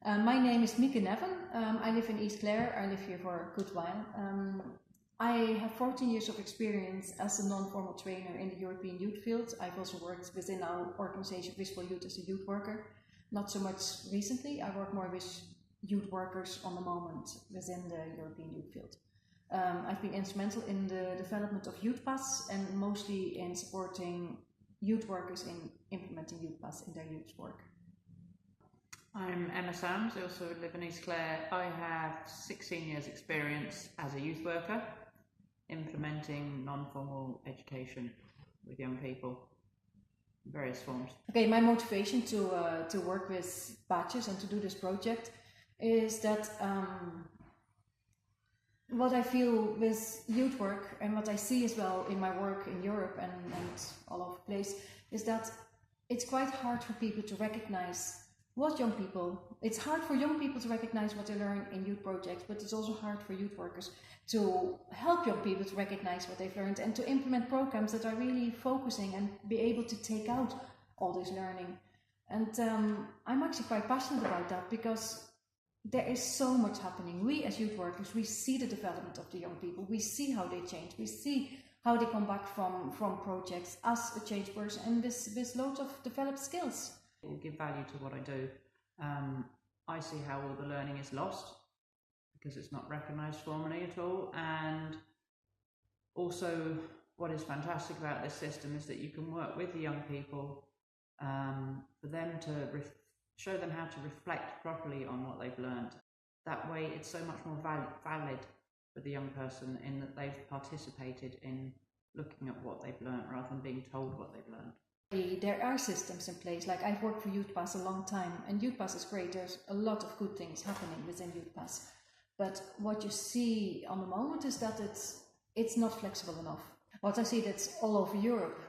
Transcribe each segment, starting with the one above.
My name is Mieke Neven. I live in East Clare. I live here for a good while. I have 14 years of experience as a non-formal trainer in the European youth field. I've also worked within our organization Visible Youth as a youth worker. Not so much recently. I work more with youth workers on the moment within the European youth field. I've been instrumental in the development of Youth Pass and mostly in supporting youth workers in implementing Youth Pass in their youth work. I'm Emma Sams, I also live in East Clare. I have 16 years experience as a youth worker, implementing non-formal education with young people in various forms. Okay, my motivation to work with Badges and to do this project is that what I feel with youth work and what I see as well in my work in Europe and all over the place is that it's quite hard for people to recognize it's hard for young people to recognize what they learn in youth projects, but it's also hard for youth workers to help young people to recognize what they've learned and to implement programs that are really focusing and be able to take out all this learning. And I'm actually quite passionate about that because there is so much happening. We as youth workers, we see the development of the young people, we see how they change, we see how they come back from projects as a change person and with loads of developed skills. It will give value to what I do. I see how all the learning is lost because it's not recognised formally at all, and also what is fantastic about this system is that you can work with the young people for them to show them how to reflect properly on what they've learned. That way it's so much more valid for the young person in that they've participated in looking at what they've learned rather than being told what they've learned. There are systems in place, like I've worked for Youth Pass a long time, and Youth Pass is great. There's a lot of good things happening within Youth Pass. But what you see on the moment is that it's not flexible enough. What I see that's all over Europe,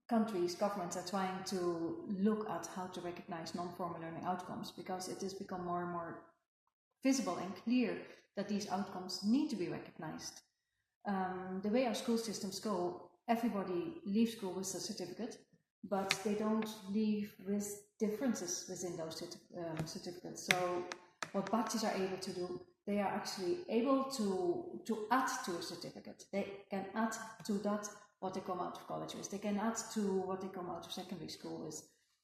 countries, governments are trying to look at how to recognize non-formal learning outcomes because it has become more and more visible and clear that these outcomes need to be recognized. The way our school systems go, everybody leaves school with a certificate, but they don't leave with differences within those certificates. So what Badges are able to do, they are actually able to add to a certificate. They can add to that what they come out of college with. They can add to what they come out of secondary school with.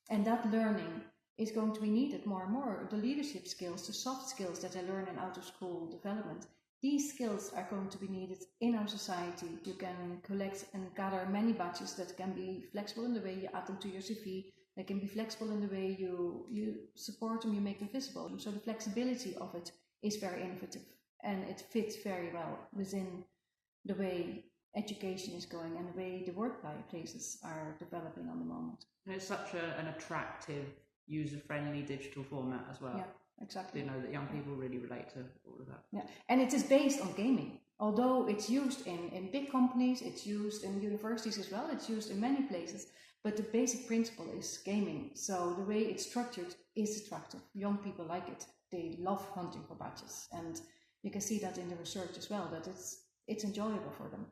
And that learning is going to be needed more and more. The leadership skills, the soft skills that they learn in out of school development, these skills are going to be needed in our society. You can collect and gather many badges that can be flexible in the way you add them to your CV. They can be flexible in the way you support them, you make them visible. So the flexibility of it is very innovative and it fits very well within the way education is going and the way the workplaces are developing on the moment. And it's such an attractive, user-friendly digital format as well. Yeah. Exactly. You know that young people really relate to all of that. Yeah, and it is based on gaming. Although it's used in big companies, it's used in universities as well, it's used in many places, but the basic principle is gaming. So the way it's structured is attractive. Young people like it. They love hunting for badges. And you can see that in the research as well, that it's enjoyable for them.